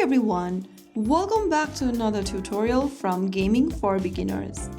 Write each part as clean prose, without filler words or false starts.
everyone, welcome back to another tutorial from Gaming for Beginners.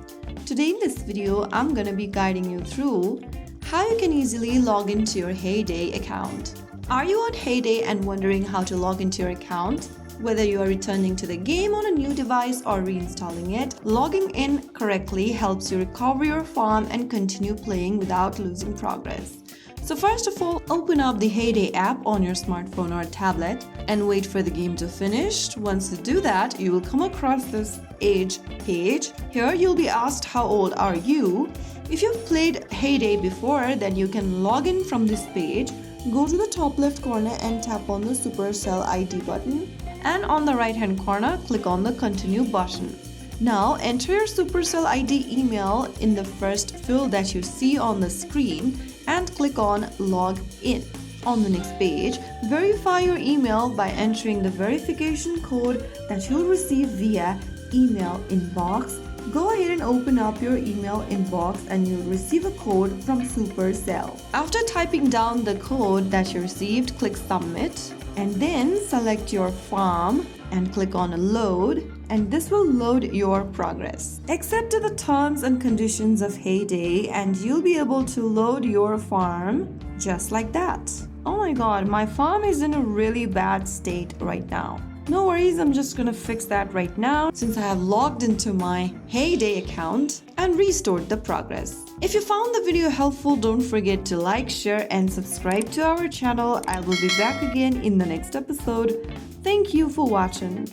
Today in this video, I'm gonna be guiding you through how you can easily log into your Heyday account. Are you on Heyday and wondering how to log into your account? Whether you are returning to the game on a new device or reinstalling it, logging in correctly helps you recover your farm and continue playing without losing progress. So first of all, open up the Heyday app on your smartphone or tablet and wait for the game to finish. Once you do that, you will come across this age page. Here you'll be asked how old are you. If you've played Heyday before, then you can log in from this page. Go to the top left corner and tap on the Supercell ID button. And on the right hand corner, click on the Continue button. Now enter your Supercell ID email in the first field that you see on the screen and click on Log In. On the next page, verify your email by entering the verification code that you'll receive via email inbox. Go ahead and open up your email inbox and you'll receive a code from Supercell. After typing down the code that you received, click Submit and then select your farm and click on Load, and this will load your progress. Accept the terms and conditions of Heyday and you'll be able to load your farm just like that. Oh my god, my farm is in a really bad state right now. No worries, I'm just gonna fix that right now since I have logged into my Heyday account and restored the progress. If you found the video helpful, don't forget to like, share and subscribe to our channel. I will be back again in the next episode. Thank you for watching.